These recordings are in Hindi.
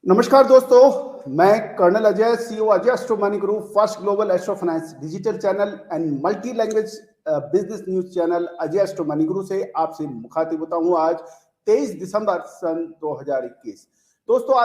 नमस्कार दोस्तों, मैं colonel Ajay, CEO Ajay Astro Money Guru, first global astro finance digital channel and multi language business news channel Ajay Astro Money Guru से आपसे मुखातिब होता हूं। आज 23 दिसंबर सन 2021। दोस्तों,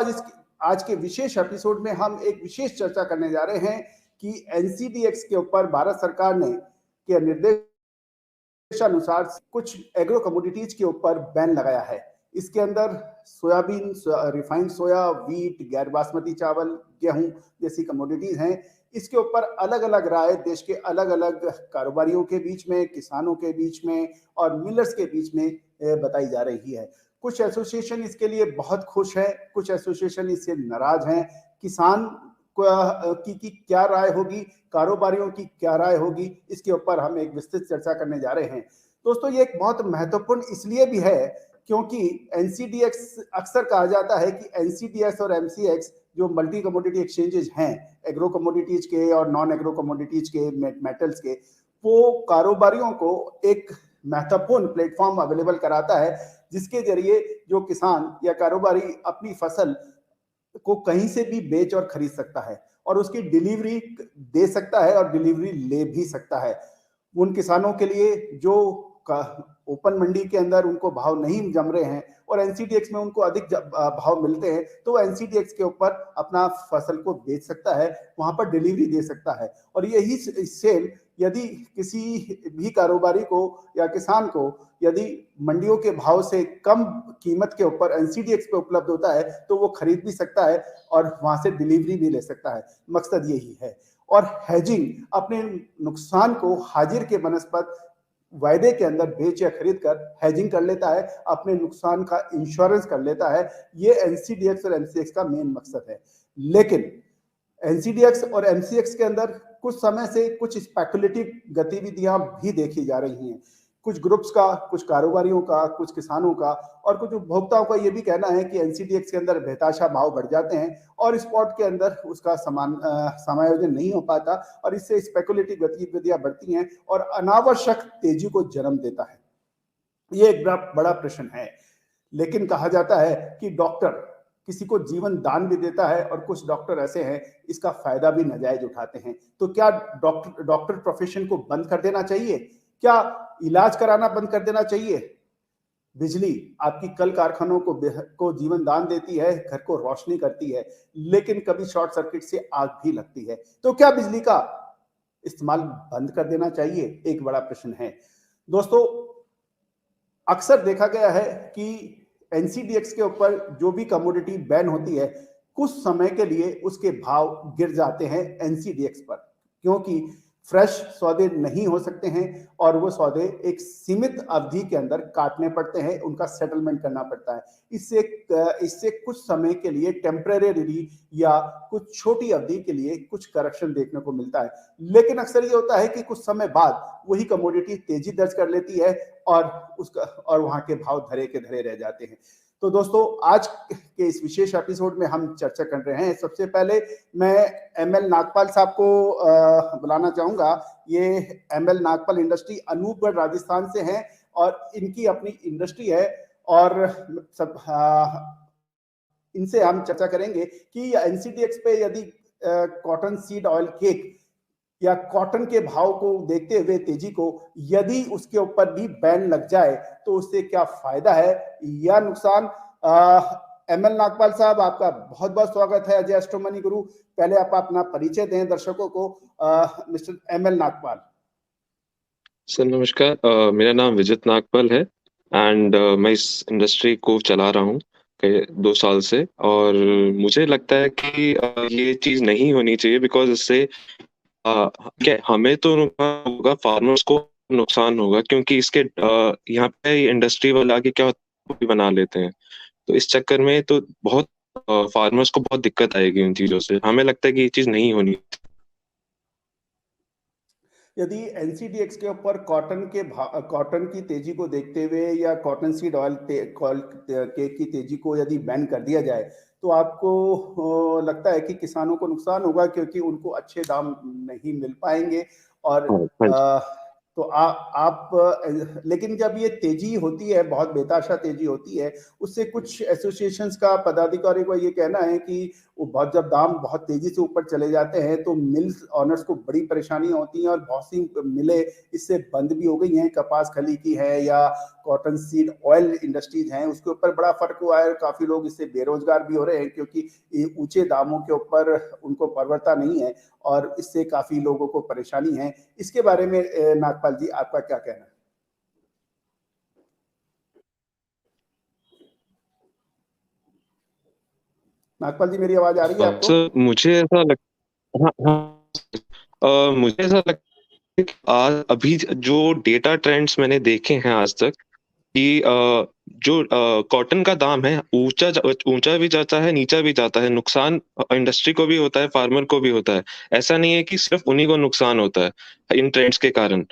आज के विशेष एपिसोड में हम एक विशेष चर्चा करने जा रहे हैं कि एनसीडीएक्स के ऊपर भारत सरकार ने के निर्देशानुसार कुछ एग्रो कमोडिटीज के ऊपर बैन लगाया है। इसके अंदर सोयाबीन, रिफाइंड सोया, वीट, गैर बासमती चावल, गेहूं जैसी कमोडिटीज हैं। इसके ऊपर अलग अलग राय देश के अलग अलग कारोबारियों के बीच में, किसानों के बीच में और मिलर्स के बीच में बताई जा रही है। कुछ एसोसिएशन इसके लिए बहुत खुश है, कुछ एसोसिएशन इससे नाराज हैं। किसान की क्या राय होगी, कारोबारियों की क्या राय होगी, इसके ऊपर हम एक विस्तृत चर्चा करने जा रहे हैं। दोस्तों, ये एक बहुत महत्वपूर्ण इसलिए भी है क्योंकि एनसीडीएक्स, अक्सर कहा जाता है कि एनसीडीएक्स और एमसीएक्स जो मल्टी कमोडिटी एक्सचेंजेस हैं, एग्रो कमोडिटीज के और नॉन एग्रो कमोडिटीज के, मेटल्स के, वो कारोबारियों को एक महत्वपूर्ण प्लेटफॉर्म अवेलेबल कराता है जिसके जरिए जो किसान या कारोबारी अपनी फसल को कहीं से भी बेच और खरीद सकता है और उसकी डिलीवरी दे सकता है और डिलीवरी ले भी सकता है। उन किसानों के लिए जो ओपन मंडी के अंदर उनको भाव नहीं जम रहे हैं और एनसीडीएक्स में उनको अधिक भाव मिलते हैं, तो एनसीडीएक्स के ऊपर अपना फसल को बेच सकता है, वहां पर डिलीवरी दे सकता है। और यही सेल यदि किसी भी कारोबारी को या किसान को यदि मंडियों के भाव से कम कीमत के ऊपर एनसीडीएक्स पे उपलब्ध होता है तो वो खरीद भी सकता है और वहां से डिलीवरी भी ले सकता है। मकसद यही है। और हेजिंग, अपने नुकसान को हाजिर के बनस्पत वायदे के अंदर बेच या खरीद कर हेजिंग कर लेता है, अपने नुकसान का इंश्योरेंस कर लेता है। ये एनसीडीएक्स और एमसीएक्स का मेन मकसद है। लेकिन एनसीडीएक्स और एमसीएक्स के अंदर कुछ समय से कुछ स्पेकुलेटिव गतिविधियां भी देखी जा रही हैं। कुछ ग्रुप्स का, कुछ कारोबारियों का, कुछ किसानों का और कुछ उपभोक्ताओं का यह भी कहना है कि एनसीडीएक्स के अंदर बेताशा भाव बढ़ जाते हैं और स्पॉट के अंदर उसका समायोजन नहीं हो पाता और इससे स्पेकुलेटिव गतिविधियां बढ़ती हैं और अनावश्यक तेजी को जन्म देता है। ये एक बड़ा प्रश्न है। लेकिन कहा जाता है कि डॉक्टर किसी को जीवन दान भी देता है और कुछ डॉक्टर ऐसे हैं इसका फायदा भी नाजायज उठाते हैं। तो क्या डॉक्टर प्रोफेशन को बंद कर देना चाहिए? क्या इलाज कराना बंद कर देना चाहिए? बिजली आपकी कल कारखानों को जीवन दान देती है, घर को रोशनी करती है, लेकिन कभी शॉर्ट सर्किट से आग भी लगती है। तो क्या बिजली का इस्तेमाल बंद कर देना चाहिए? एक बड़ा प्रश्न है। दोस्तों, अक्सर देखा गया है कि एनसीडीएक्स के ऊपर जो भी कमोडिटी बैन होती है, कुछ समय के लिए उसके भाव गिर जाते हैं एनसीडीएक्स पर, क्योंकि फ्रेश सौदे नहीं हो सकते हैं और वो सौदे एक सीमित अवधि के अंदर काटने पड़ते हैं, उनका सेटलमेंट करना पड़ता है। इससे कुछ समय के लिए टेम्परेरी या कुछ छोटी अवधि के लिए कुछ करेक्शन देखने को मिलता है। लेकिन अक्सर ये होता है कि कुछ समय बाद वही कमोडिटी तेजी दर्ज कर लेती है और वहां के भाव धरे के धरे रह जाते हैं। तो दोस्तों, आज के इस विशेष एपिसोड में हम चर्चा कर रहे हैं। सबसे पहले मैं एमएल नागपाल साहब को बुलाना चाहूंगा। ये एमएल नागपाल इंडस्ट्री अनूपगढ़ राजस्थान से हैं और इनकी अपनी इंडस्ट्री है और इनसे हम चर्चा करेंगे कि एनसीडीएक्स पे यदि कॉटन सीड ऑयल केक या कॉटन के भाव को देखते हुए तेजी को यदि उसके ऊपर भी बैन लग जाए तो उससे क्या फायदा है या नुकसान। एमएल नागपाल साहब, आपका बहुत बहुत स्वागत है अजय एस्ट्रो मनी गुरु। पहले आप अपना परिचय दें दर्शकों को। मिस्टर एमएल नागपाल सर नमस्कार। मेरा नाम विजित नागपाल है एंड मैं इस इंडस्ट्री को चला रहा हूँ 2 साल से और मुझे लगता है कि ये चीज़ नहीं होनी चाहिए बिकॉज इससे क्या हमें तो नुकसान होगा, फार्मर्स को नुकसान होगा क्योंकि इसके यहाँ पे इंडस्ट्री वाले आगे क्या भी बना लेते हैं। तो इस चक्कर में तो बहुत फार्मर्स को बहुत दिक्कत आएगी उन चीज़ों से। हमें लगता है कि ये चीज़ नहीं होनी। यदि एनसीडीएक्स के ऊपर कॉटन की तेजी को देखते हुए या कॉटन सीड ऑयल केक की तेजी को यदि बैन कर दिया जाए तो आपको लगता है कि किसानों को नुकसान होगा क्योंकि उनको अच्छे दाम नहीं मिल पाएंगे और तो लेकिन जब ये तेजी होती है, बहुत बेताशा तेजी होती है, उससे कुछ एसोसिएशंस का पदाधिकारियों का ये कहना है कि वो बहुत जब दाम बहुत तेजी से ऊपर चले जाते हैं तो मिल्स ऑनर्स को बड़ी परेशानी होती है, और बहुत सी मिलें इससे बंद भी हो गई हैं। कपास खली की है या कॉटन सीड ऑयल इंडस्ट्रीज हैं, उसके ऊपर बड़ा फर्क हुआ है। काफी लोग इससे बेरोजगार भी हो रहे हैं, क्योंकि ये ऊंचे दामों के ऊपर उनको परवड़ता नहीं है, और इससे काफी लोगों को परेशानी है। इसके बारे में नागपाल जी आपका क्या कहना है? नागपाल जी, मेरी आवाज आ रही है आपको? सर मुझे ऐसा लग हाँ, हाँ। मुझे ऐसा लगता है कि आज अभी जो डेटा ट्रेंड्स मैंने देखे हैं आज तक कि जो कॉटन का दाम है ऊंचा भी जाता है, नीचा भी जाता है। नुकसान इंडस्ट्री को भी होता है, फार्मर को भी होता है। ऐसा नहीं है कि सिर्फ उन्हीं को नुकसान होता है इन ट्रेंड्स के कारण।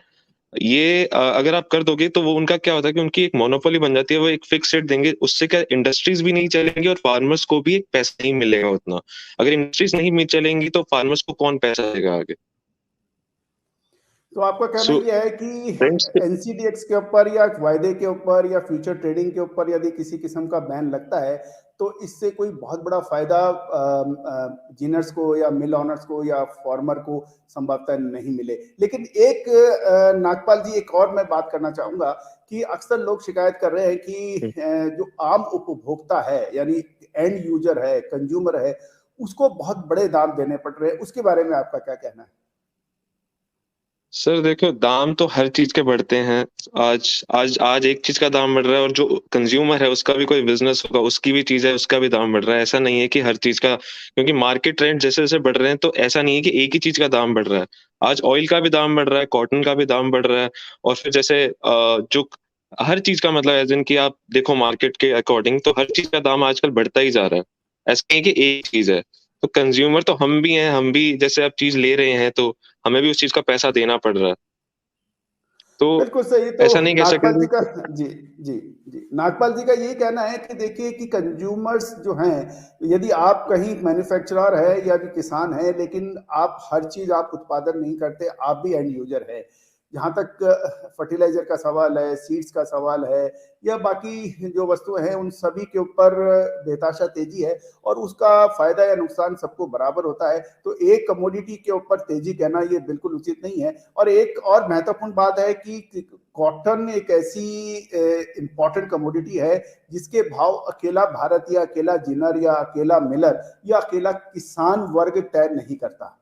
ये अगर आप कर दोगे तो वो उनका क्या होता है कि उनकी एक मोनोपोली बन जाती है। वो एक फिक्स रेट देंगे, उससे क्या इंडस्ट्रीज भी नहीं चलेंगी और फार्मर्स को भी एक पैसा नहीं मिलेगा उतना। अगर इंडस्ट्रीज नहीं चलेंगी तो फार्मर्स को कौन पैसा देगा आगे? तो आपका कहना सो यह है कि फ्रेंड्स, एनसीडीएक्स के ऊपर या वायदे के ऊपर या फ्यूचर ट्रेडिंग के ऊपर यदि किसी किस्म का बैन लगता है तो इससे कोई बहुत बड़ा फायदा जीनर्स को या मिल ऑनर्स को या फार्मर को संभवतः नहीं मिले। लेकिन एक नागपाल जी, एक और मैं बात करना चाहूंगा कि अक्सर लोग शिकायत कर रहे हैं कि जो आम उपभोक्ता है, यानी एंड यूजर है, कंज्यूमर है, उसको बहुत बड़े दाम देने पड़ रहे हैं। उसके बारे में आपका क्या कहना है? सर देखो, दाम तो हर चीज के बढ़ते हैं। आज आज आज एक चीज का दाम बढ़ रहा है और जो कंज्यूमर है उसका भी कोई बिजनेस होगा, उसकी भी चीज है, उसका भी दाम बढ़ रहा है। ऐसा नहीं है कि हर चीज का, क्योंकि मार्केट ट्रेंड जैसे जैसे बढ़ रहे हैं तो ऐसा नहीं है कि एक ही चीज का दाम बढ़ रहा है। आज ऑयल का भी दाम बढ़ रहा है, कॉटन का भी दाम बढ़ रहा है। और फिर जैसे जो हर चीज का मतलब है, जिनकी आप देखो मार्केट के अकॉर्डिंग, तो हर चीज का दाम आजकल बढ़ता ही जा रहा है। ऐसा नहीं है कि एक चीज है। तो कंज्यूमर तो हम भी हैं, हम भी जैसे आप चीज ले रहे हैं तो हमें भी उस चीज का पैसा देना पड़ रहा है। तो बिल्कुल सही। तो ऐसा नहीं कह नागपाल सकेंगे। जी का जी जी जी नागपाल जी का यही कहना है कि देखिए कि कंज्यूमर्स जो हैं, यदि आप कहीं मैन्युफैक्चरर है या भी किसान है, लेकिन आप हर चीज आप उत्पादन नहीं करते, आप भी एंड यूजर है। जहाँ तक फर्टिलाइजर का सवाल है, सीड्स का सवाल है, या बाकी जो वस्तुएं हैं, उन सभी के ऊपर बेताशा तेजी है, और उसका फायदा या नुकसान सबको बराबर होता है। तो एक कमोडिटी के ऊपर तेजी कहना ये बिल्कुल उचित नहीं है। और एक और महत्वपूर्ण बात है कि कॉटन एक ऐसी इंपॉर्टेंट कमोडिटी है जिसके भाव अकेला भारत या अकेला जिनर या अकेला मिलर या अकेला किसान वर्ग तय नहीं करता,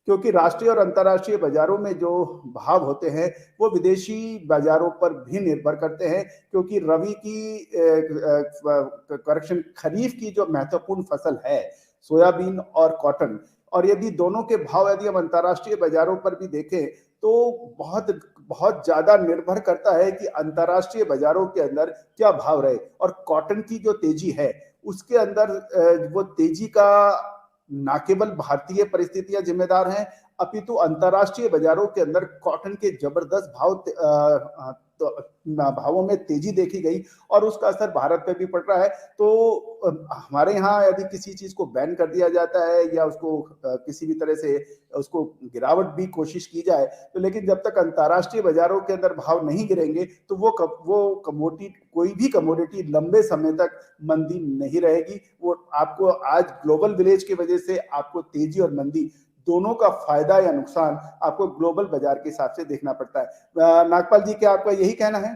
क्योंककि राष्ट्रीय और अंतर्राष्ट्रीय बाजारों में जो भाव होते हैं वो विदेशी बाजारों पर भी निर्भर करते हैं। क्योंकि रबी की करेक्शन खरीफ की जो महत्वपूर्ण फसल है, सोयाबीन और कॉटन, और यदि दोनों के भाव यदि हम अंतर्राष्ट्रीय बाजारों पर भी देखें तो बहुत बहुत ज्यादा निर्भर करता है कि अंतर्राष्ट्रीय बाजारों के अंदर क्या भाव रहे। और कॉटन की जो तेजी है उसके अंदर वो तेजी का न केवल भारतीय परिस्थितियां जिम्मेदार हैं, अपितु अंतर्राष्ट्रीय बाजारों के अंदर कॉटन के जबरदस्त भावों में तेजी देखी गई, और उसका असर भारत पे भी पड़ रहा है। तो हमारे यहाँ यदि किसी चीज को बैन कर दिया जाता है या उसको किसी भी तरह से उसको गिरावट भी कोशिश की जाए, तो लेकिन जब तक अंतर्राष्ट्रीय बाजारों के अंदर भाव नहीं गिरेंगे तो वो कमोडिटी, कोई भी कमोडिटी लंबे समय तक मंदी नहीं रहेगी। वो आपको आज ग्लोबल विलेज की वजह से आपको तेजी और मंदी दोनों का फायदा या नुकसान आपको ग्लोबल बाजार के हिसाब से देखना पड़ता है। नागपाल जी, क्या आपका यही कहना है?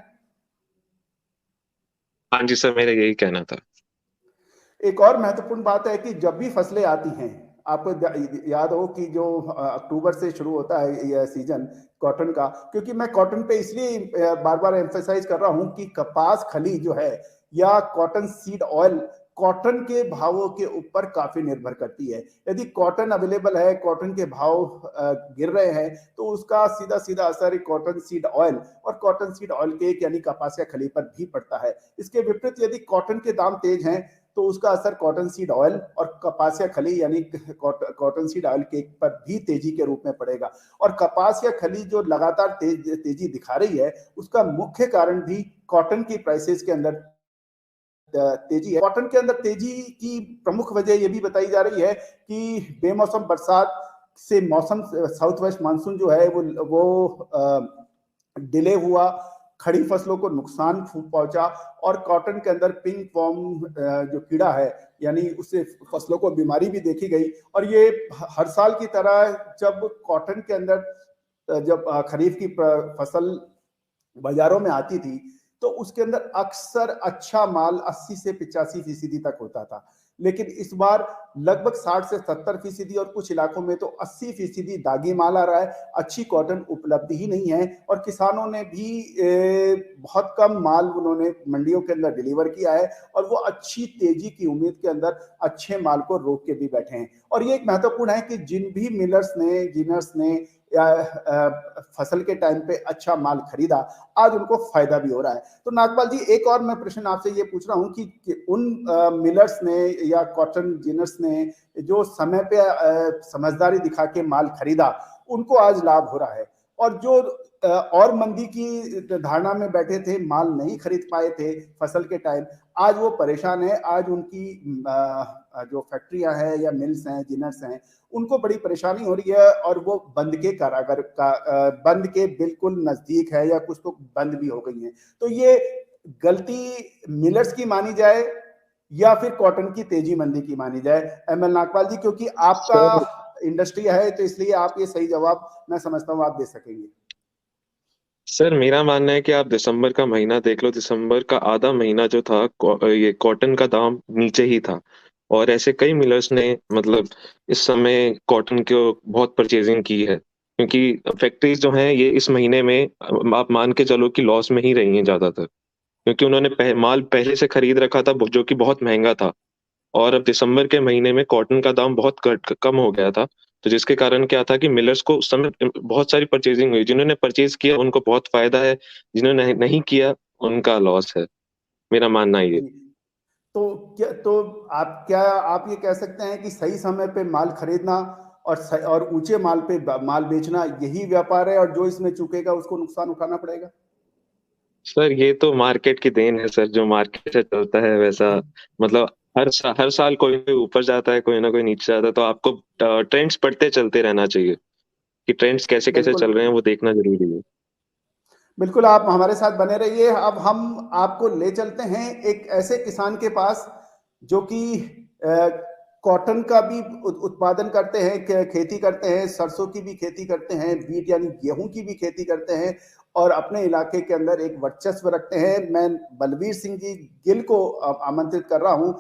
हाँ जी सर, मेरा यही कहना था। एक और महत्वपूर्ण बात है कि जब भी फसलें आती हैं, आपको याद हो कि जो अक्टूबर से शुरू होता है यह सीजन कॉटन का, क्योंकि मैं कॉटन पे इसलिए बार बार एम्फेसाइज कर रहा हूं कि कपास खली जो है या कॉटन सीड ऑयल कॉटन के भावों के ऊपर काफी निर्भर करती है। यदि कॉटन अवेलेबल है, कॉटन के भाव गिर रहे हैं, तो उसका सीधा सीधा असर कॉटन सीड ऑयल और कॉटन सीड ऑयल केक यानी कपासिया खली पर भी पड़ता है। इसके विपरीत यदि कॉटन के दाम तेज हैं तो उसका असर कॉटन सीड ऑयल और कपासिया खली यानी कॉटन सीड ऑयल केक पर भी तेजी के रूप में पड़ेगा। और कपासिया खली जो लगातार तेजी दिखा रही है, उसका मुख्य कारण भी कॉटन की प्राइसेस के अंदर तेजी है। कॉटन के अंदर तेजी की प्रमुख वजह यह भी बताई जा रही है कि बेमौसम बरसात से मौसम, साउथ वेस्ट मानसून जो है वो डिले हुआ, खड़ी फसलों को नुकसान पहुंचा और कॉटन के अंदर पिंक वॉर्म जो कीड़ा है, यानी उससे फसलों को बीमारी भी देखी गई। और ये हर साल की तरह जब कॉटन के अंदर जब खरीफ की फसल बाजारों में आती थी तो उसके अंदर अक्सर अच्छा माल 80 से 85% तक होता था, लेकिन इस बार लगभग 60 से 70% और कुछ इलाकों में तो 80% दागी माल आ रहा है। अच्छी कॉटन उपलब्ध ही नहीं है और किसानों ने भी बहुत कम माल उन्होंने मंडियों के अंदर डिलीवर किया है और वो अच्छी तेजी की उम्मीद के अंदर अच्छे माल को रोक के भी बैठे हैं। और ये एक महत्वपूर्ण है कि जिन भी मिलर्स ने, जिनर्स ने फसल के टाइम पे अच्छा माल खरीदा, आज उनको फायदा भी हो रहा है। तो नागपाल जी, एक और मैं प्रश्न आपसे ये पूछ रहा हूं कि उन मिलर्स ने या कॉटन जिनर्स ने जो समय पे समझदारी दिखा के माल खरीदा, उनको आज लाभ हो रहा है, और जो और मंदी की धारणा में बैठे थे, माल नहीं खरीद पाए थे फसल के टाइम, आज वो परेशान है। आज उनकी जो फैक्ट्रियां हैं या मिल्स हैं, जिनर्स हैं, उनको बड़ी परेशानी हो रही है और वो बंद के कारागार का बंद के बिल्कुल नजदीक है या कुछ तो बंद भी हो गई हैं। तो ये गलती मिलर्स की मानी जाए या फिर कॉटन की तेजी मंदी की मानी जाए? एमएल नागपाल जी, क्योंकि आपका इंडस्ट्री है तो इसलिए आप ये सही जवाब, मैं समझता हूँ, आप दे सकेंगे। सर, मेरा मानना है कि आप दिसंबर का महीना देख लो। दिसंबर का आधा महीना जो था, ये कॉटन का दाम नीचे ही था। और ऐसे कई मिलर्स ने मतलब इस समय कॉटन को बहुत परचेजिंग की है, क्योंकि फैक्ट्रीज जो हैं ये इस महीने में आप मान के चलो कि लॉस में ही रही हैं ज्यादातर, क्योंकि उन्होंने माल पहले से खरीद रखा था जो कि बहुत महंगा था। और अब दिसंबर के महीने में कॉटन का दाम बहुत कम हो गया था, तो जिसके कारण क्या था कि मिलर्स को उस समय बहुत सारी परचेजिंग हुई। जिन्होंने परचेज किया उनको बहुत फायदा है, जिन्होंने नहीं किया उनका लॉस है। मेरा मानना ये। जी, तो आप ये कह सकते हैं कि सही समय पे माल खरीदना और ऊंचे माल पे माल बेचना, यही व्यापार है, और जो इसमें चूकेगा उसको नुकसान उठाना पड़ेगा? सर, ये तो मार्केट की देन है सर, जो मार्केट से चलता है वैसा। मतलब हर साल कोई ना कोई ऊपर जाता है, कोई ना कोई नीचे जाता है, तो आपको ट्रेंड्स पढ़ते चलते रहना चाहिए कि ट्रेंड्स कैसे कैसे बिल्कुल, चल रहे हैं, वो देखना जरूरी है। बिल्कुल, आप हमारे साथ बने रहिए। अब हम आपको ले चलते हैं एक ऐसे किसान के पास जो कि कॉटन का भी उत्पादन करते हैं, खेती करते हैं, सरसों की भी खेती करते हैं, वीट यानी गेहूं की भी खेती करते हैं और अपने इलाके के अंदर एक वर्चस्व रखते हैं। मैं बलवीर सिंह जी गिल को आमंत्रित कर रहा हूं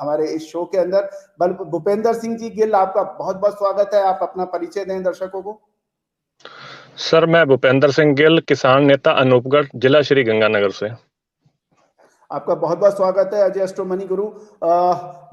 हमारे इस शो के अंदर। भूपेंद्र सिंह जी गिल, आपका बहुत बहुत स्वागत है। आप अपना परिचय दें दर्शकों को। सर, मैं भूपेंद्र सिंह गिल, किसान नेता, अनूपगढ़, जिला श्री गंगानगर से। आपका बहुत बहुत स्वागत है अजय एस्ट्रो मनी गुरु।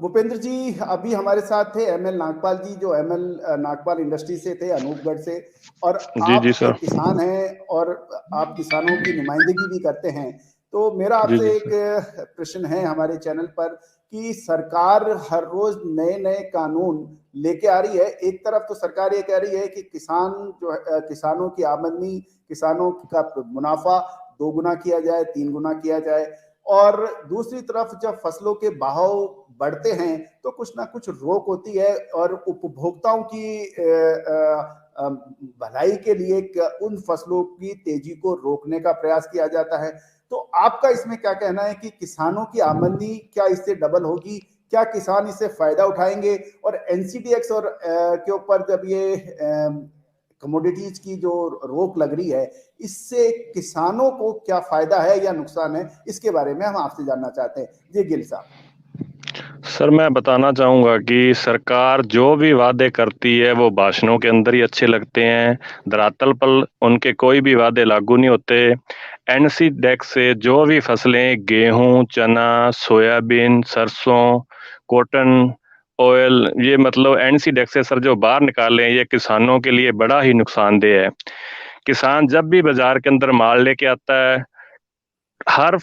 भूपेंद्र जी अभी हमारे साथ थे एमएल नागपाल जी, जो एमएल नागपाल इंडस्ट्री से थे, अनूपगढ़ से, और जी जी आप सर। एक किसान हैं और आप किसानों की नुमाइंदगी भी करते हैं। तो मेरा जी जी आपसे एक सर। प्रश्न है हमारे चैनल पर कि सरकार हर रोज नए नए कानून लेके आ रही है। एक तरफ तो सरकार ये कह रही है कि किसान जो है, किसानों की आमदनी, किसानों का मुनाफा 2 गुना किया जाए, 3 गुना किया जाए, और दूसरी तरफ जब फसलों के भाव बढ़ते हैं तो कुछ ना कुछ रोक होती है और उपभोक्ताओं की भलाई के लिए उन फसलों की तेजी को रोकने का प्रयास किया जाता है। तो आपका इसमें क्या कहना है कि किसानों की आमदनी क्या इससे डबल होगी? क्या किसान इससे फायदा उठाएंगे? और एनसीडीएक्स और के ऊपर जब ये कमोडिटीज की जो रोक लग रही है, इससे किसानों को क्या फायदा है या नुकसान है, इसके बारे में हम आपसे जानना चाहते हैं। जी गिल साहब। सर, मैं बताना चाहूँगा कि सरकार जो भी वादे करती है वो भाषणों के अंदर ही अच्छे लगते हैं, धरातल पर उनके कोई भी वादे लागू नहीं होते। एनसीडेक्स से जो भी फसलें, गेहूँ, चना, सोयाबीन, सरसों, कॉटन, ऑयल, ये मतलब एनसीडेक्स से सर जो बाहर निकाले, ये किसानों के लिए बड़ा ही नुकसानदेह है। किसान जब भी बाजार के अंदर माल लेके आता है, हर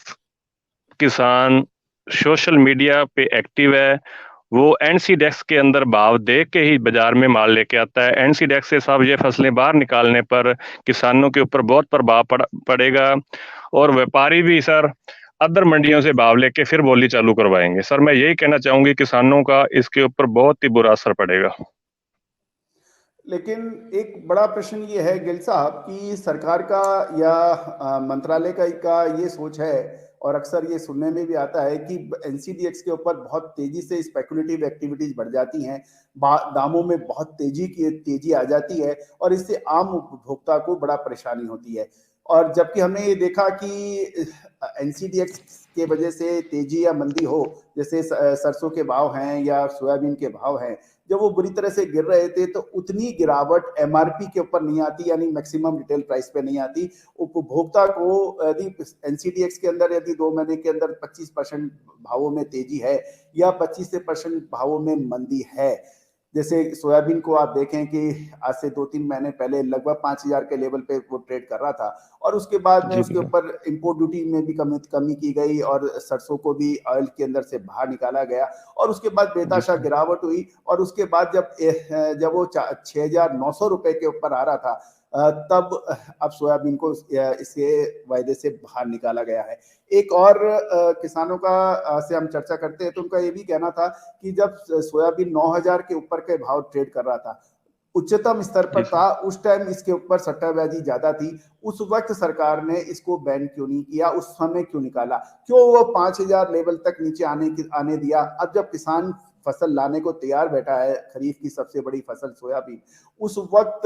किसान सोशल मीडिया पे एक्टिव है। वो एनसीडेक्स के अंदर भाव देख के ही बाजार में माल लेके आता है। एनसीडेक्स से साहब ये फसलें बाहर निकालने पर किसानों के ऊपर बहुत प्रभाव पड़ेगा और व्यापारी भी सर अदर मंडियों से भाव लेके फिर बोली चालू करवाएंगे। सर, मैं यही कहना चाहूंगी किसानों का इसके ऊपर बहुत ही बुरा असर पड़ेगा। लेकिन एक बड़ा प्रश्न ये है गिल साहब कि सरकार का या मंत्रालय का ये सोच है, और अक्सर ये सुनने में भी आता है कि एनसीडीएक्स के ऊपर बहुत तेजी से स्पेकुलेटिव एक्टिविटीज बढ़ जाती हैं, दामों में बहुत तेजी आ जाती है, और इससे आम उपभोक्ता को बड़ा परेशानी होती है। और जबकि हमने ये देखा कि एनसीडीएक्स के वजह से तेजी या मंदी हो, जैसे सरसों के भाव हैं या सोयाबीन के भाव हैं, जब वो बुरी तरह से गिर रहे थे तो उतनी गिरावट एमआरपी के ऊपर नहीं आती, यानी मैक्सिमम रिटेल प्राइस पे नहीं आती। उपभोक्ता को यदि एनसीडीएक्स के अंदर यदि 2 महीने के अंदर 25% भावों में तेजी है या 25 से % भावों में मंदी है, जैसे सोयाबीन को आप देखें कि आज से 2-3 महीने पहले लगभग 5,000 के लेवल पे वो ट्रेड कर रहा था, और उसके बाद में उसके ऊपर इंपोर्ट ड्यूटी में भी कमी की गई और सरसों को भी ऑयल के अंदर से बाहर निकाला गया, और उसके बाद बेतहाशा गिरावट हुई, और उसके बाद जब वो 6,900 रुपए के ऊपर आ रहा था, तब अब सोयाबीन को इसके वायदे से बाहर निकाला गया है। एक और किसानों का से हम चर्चा करते हैं तो उनका ये भी कहना था कि जब सोयाबीन 9,000 के ऊपर के भाव ट्रेड कर रहा था, उच्चतम स्तर पर था, उस टाइम इसके ऊपर सट्टाबाजी ज्यादा थी, उस वक्त सरकार ने इसको बैन क्यों नहीं किया, उस समय क्यों निकाला, क्यों वो 5,000 लेवल तक नीचे आने दिया। अब जब किसान फसल लाने को तैयार बैठा है, खरीफ की सबसे बड़ी फसल सोयाबीन, उस वक्त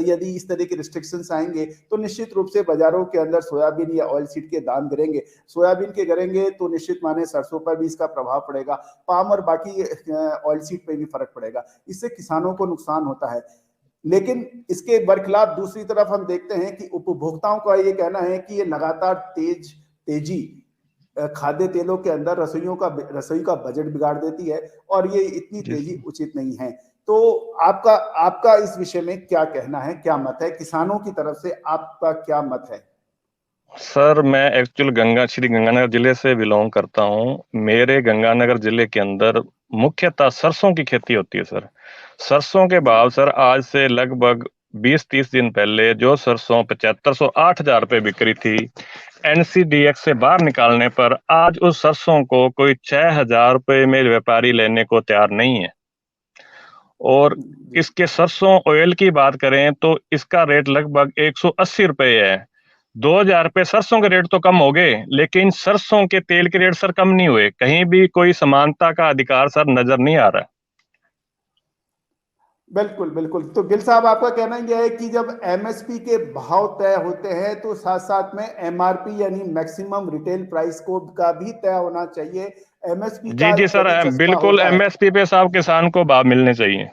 यदि इस तरह के रिस्ट्रिक्शंस आएंगे तो निश्चित रूप से बाजारों के अंदर सोयाबीन या ऑयल सीड के दाम गिरेंगे। सोयाबीन के गिरेंगे तो निश्चित माने सरसों पर भी इसका प्रभाव पड़ेगा, पाम और बाकी ऑयल सीड पे भी फर्क पड़ेगा, इससे किसानों को नुकसान होता है। लेकिन इसके बरखिलाफ दूसरी तरफ हम देखते हैं कि उपभोक्ताओं का ये कहना है कि ये लगातार तेजी खाद्य तेलों के अंदर रसोई का बजट बिगाड़ देती है, और ये इतनी तेजी उचित नहीं है। तो आपका इस विषय में क्या कहना है, क्या मत है, किसानों की तरफ से आपका क्या मत है? सर, मैं एक्चुअल श्री गंगानगर जिले से बिलोंग करता हूँ। मेरे गंगानगर जिले के अंदर मुख्यतः सरसों की खेती होती है सर। सरसों के भाव सर आज से लगभग 20-30 दिन पहले जो सरसों 7500 8,000 रुपये बिक रही थी, एनसीडीएक्स से बाहर निकालने पर आज उस सरसों को कोई 6,000 रुपये में व्यापारी लेने को तैयार नहीं है। और इसके सरसों ऑयल की बात करें तो इसका रेट लगभग 180 रुपये है। 2,000 रुपये सरसों के रेट तो कम हो गए, लेकिन सरसों के तेल के रेट सर कम नहीं हुए। कहीं भी कोई समानता का अधिकार सर नजर नहीं आ रहा। बिल्कुल बिल्कुल। तो गिल साहब, आपका कहना यह है कि जब एमएसपी के भाव तय होते हैं तो साथ साथ में एमआरपी यानी मैक्सिमम रिटेल प्राइस को का भी तय होना चाहिए। एमएसपी जी सर, बिल्कुल एमएसपी पे साहब किसान को भाव मिलने चाहिए,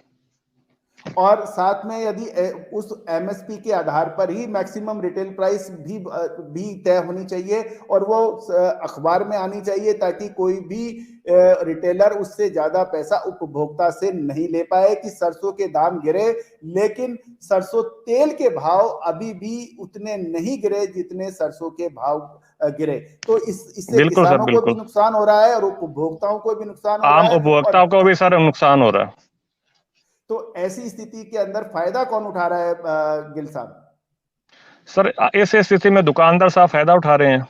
और साथ में यदि उस एमएसपी के आधार पर ही मैक्सिमम रिटेल प्राइस भी तय होनी चाहिए, और वो अखबार में आनी चाहिए ताकि कोई भी रिटेलर उससे ज्यादा पैसा उपभोक्ता से नहीं ले पाए कि सरसों के दाम गिरे, लेकिन सरसों तेल के भाव अभी भी उतने नहीं गिरे जितने सरसों के भाव गिरे। तो इससे किसानों को भी नुकसान हो रहा है और उपभोक्ताओं को भी नुकसान हो रहा है, आम उपभोक्ताओं को भी सर नुकसान हो रहा है। तो ऐसी स्थिति के अंदर फायदा कौन उठा रहा है गिल साहब? सर, ऐसे स्थिति में दुकानदार साहब फायदा उठा रहे हैं।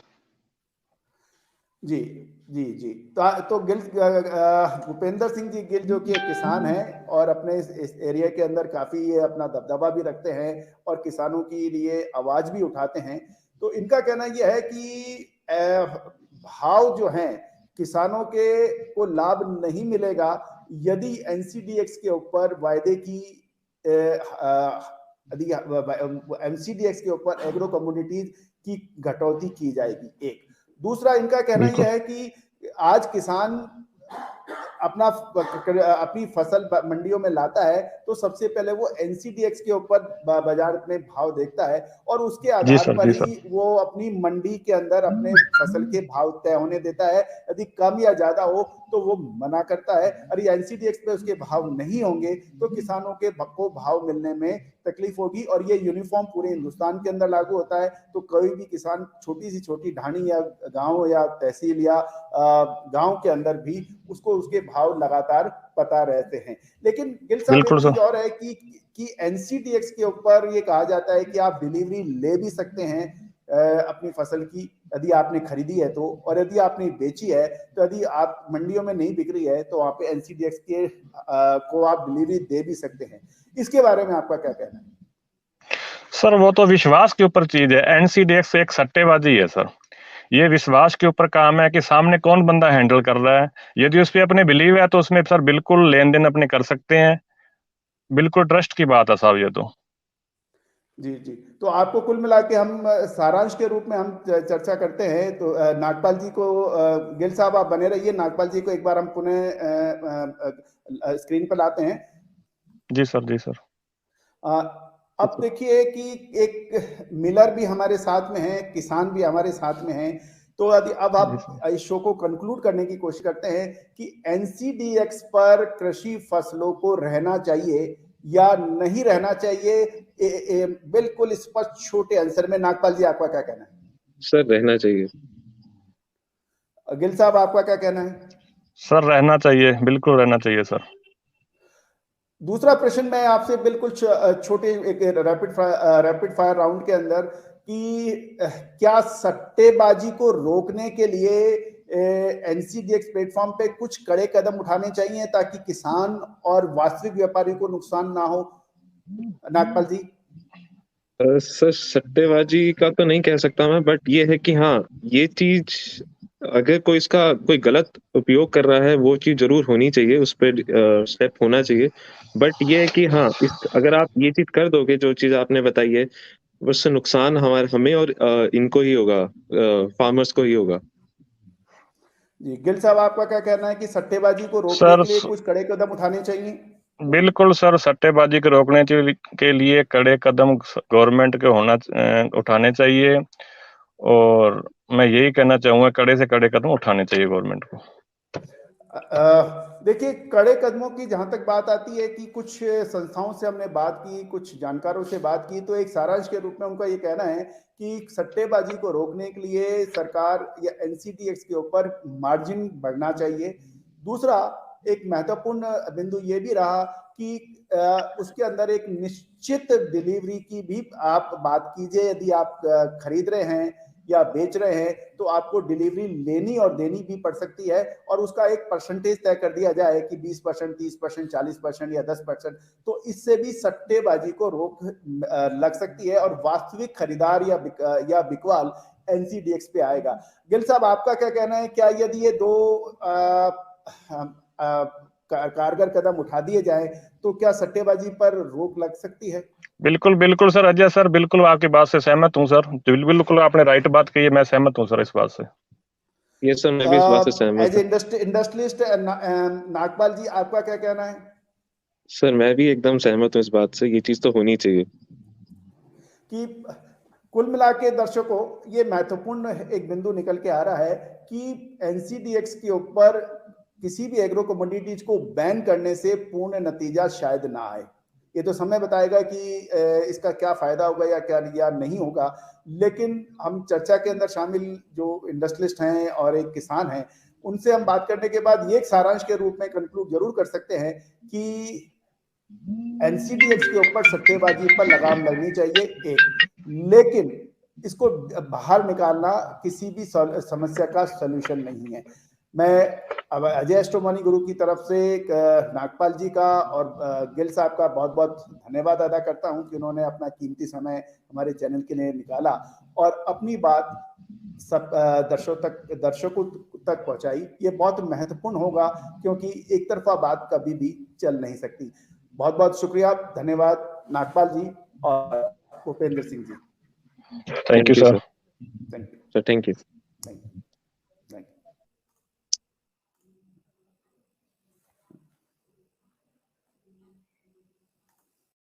जी जी जी। तो गिल भूपेंद्र सिंह जी गिल जो कि एक किसान हैं और अपने इस एरिया के अंदर काफी ये अपना दबदबा भी रखते हैं और किसानों के लिए आवाज भी उठाते हैं, तो इनका कहना यह है कि भाव जो हैं किसानों के को लाभ नहीं मिलेगा यदि एनसीडीएक्स के ऊपर वायदे की एनसीडीएक्स के ऊपर एग्रो कमोडिटीज की कटौती की जाएगी। एक दूसरा इनका कहना यह है कि आज किसान अपनी फसल मंडियों में लाता है तो सबसे पहले वो एनसीडीएक्स के ऊपर बाजार में भाव देखता है और उसके आधार पर ही वो अपनी मंडी के अंदर अपने फसल के भाव तय होने देता है। यदि कम या ज्यादा हो तो वो मना करता है, और ये एनसीडीएक्स पे उसके भाव नहीं होंगे तो किसानों के को भाव मिलने में तकलीफ होगी, और ये यूनिफॉर्म पूरे हिंदुस्तान के अंदर लागू होता है। तो कोई भी किसान छोटी सी छोटी ढाणी या गांव या तहसील या गांव के अंदर भी उसको उसके भाव लगातार पता रहते हैं। लेकिन गिल साहब एक चीज और है कि एनसीडीएक्स के ऊपर ये कहा जाता है कि आप डिलीवरी ले भी सकते हैं अपनी फसल की, यदि आपने खरीदी है तो, और यदि आपने बेची है तो यदि आप मंडियों में नहीं बिक रही है तो वहां पे NCDX के को आप डिलीवरी दे भी सकते हैं। इसके बारे में आपका क्या कहना है? सर वो तो विश्वास के ऊपर चीज है। NCDX एक सट्टेबाजी है सर। ये विश्वास के ऊपर काम है कि सामने कौन बंदा हैंडल कर रहा है। यदि उस पर अपने बिलीव है तो उसमें सर बिल्कुल लेन देन अपने कर सकते हैं। बिल्कुल ट्रस्ट की बात है साहब ये तो। जी जी, तो आपको कुल मिला के हम सारांश के रूप में हम चर्चा करते हैं तो नागपाल जी को, गिल साहब आप बने रहिए, नागपाल जी को एक बार हम पुनः स्क्रीन पर लाते हैं। जी सर, जी सर। अब देखिए कि एक मिलर भी हमारे साथ में है, किसान भी हमारे साथ में है, तो यदि अब आप इस शो को कंक्लूड करने की कोशिश करते हैं कि NCDX पर कृषि फसलों को रहना चाहिए या नहीं रहना चाहिए, बिल्कुल स्पष्ट छोटे आंसर में। नागपाल जी आपका क्या कहना है? सर रहना चाहिए। गिल साहब आपका क्या कहना है? सर रहना चाहिए, बिल्कुल रहना चाहिए सर। दूसरा प्रश्न मैं आपसे बिल्कुल छोटे एक रैपिड फायर राउंड के अंदर कि क्या सट्टेबाजी को रोकने के लिए NCDX प्लेटफॉर्म पे कुछ कड़े कदम उठाने चाहिए ताकि किसान और वास्तविक व्यापारी को नुकसान ना हो? नागपाल जी। सर सट्टेबाजी का तो नहीं कह सकता मैं, बट ये है कि हाँ, ये चीज अगर कोई इसका कोई गलत उपयोग कर रहा है वो चीज जरूर होनी चाहिए, उस पर स्टेप होना चाहिए। बट ये है कि हाँ, अगर आप ये चीज कर दोगे जो चीज आपने बताई है, उससे नुकसान हमें और इनको ही होगा, फार्मर्स को ही होगा। जी, गिल साहब आपका क्या कहना है कि सट्टेबाजी को रोकने सर के लिए कुछ कड़े कदम उठाने चाहिए? बिल्कुल सर, सट्टेबाजी को रोकने के लिए कड़े कदम गवर्नमेंट के उठाने चाहिए, और मैं यही कहना चाहूंगा कड़े से कड़े कदम उठाने चाहिए गवर्नमेंट को। देखिए, कड़े कदमों की जहां तक बात आती है कि कुछ संस्थाओं से हमने बात की, कुछ जानकारों से बात की, तो एक सारांश के रूप में उनका ये कहना है कि सट्टेबाजी को रोकने के लिए सरकार या NCDX के ऊपर मार्जिन बढ़ना चाहिए। दूसरा एक महत्वपूर्ण बिंदु ये भी रहा कि उसके अंदर एक निश्चित डिलीवरी की भी आप बात कीजिए। यदि आप खरीद रहे हैं या बेच रहे हैं तो आपको डिलीवरी लेनी और देनी भी पड़ सकती है, और उसका एक परसेंटेज तय कर दिया जाए कि 20%, 30%, 40% या 10%। तो इससे भी सट्टेबाजी को रोक लग सकती है और वास्तविक खरीदार या बिकवाल NCDX पे आएगा। गिल साहब आपका क्या कहना है? क्या यदि ये दो कारगर कदम उठा दिए जाए तो क्या सट्टेबाजी पर रोक लग सकती है? बिल्कुल बिल्कुल सर, अजय सर, बिल्कुल आपकी बात से सहमत हूँ सर। बिल्कुल आपने राइट बात कही है, मैं सहमत हूँ सर इस बात से। ये सर मैं भी इस बात से सहमत एज हूँ। इंडस्ट्रियलिस्ट नागपाल जी आपका क्या कहना है? सर मैं भी एकदम सहमत हूँ इस बात से, ये चीज तो होनी चाहिए। कि कुल मिला के दर्शकों, ये महत्वपूर्ण एक बिंदु निकल के आ रहा है कि NCDX के ऊपर किसी भी एग्रो कमोडिटीज को बैन करने से पूर्ण नतीजा शायद ना आए। ये तो समय बताएगा कि इसका क्या फायदा होगा या नहीं होगा, लेकिन हम चर्चा के अंदर शामिल जो इंडस्ट्रियलिस्ट हैं और एक किसान हैं, उनसे हम बात करने के बाद ये एक सारांश के रूप में कंक्लूड जरूर कर सकते हैं कि NCDX के ऊपर सट्टेबाजी पर लगाम लगनी चाहिए एक, लेकिन इसको बाहर निकालना किसी भी समस्या का सलूशन नहीं है। मैं अब अजय एस्ट्रो मनी गुरु की तरफ से नागपाल जी का और गिल साहब का बहुत बहुत धन्यवाद अदा करता हूं कि उन्होंने अपना कीमती समय हमारे चैनल के लिए निकाला और अपनी बात सब दर्शकों तक पहुंचाई। ये बहुत महत्वपूर्ण होगा क्योंकि एक तरफा बात कभी भी चल नहीं सकती। बहुत बहुत शुक्रिया, धन्यवाद नागपाल जी और Bhupendra Singh ji. Thank you sir. Thank you sir, thank you.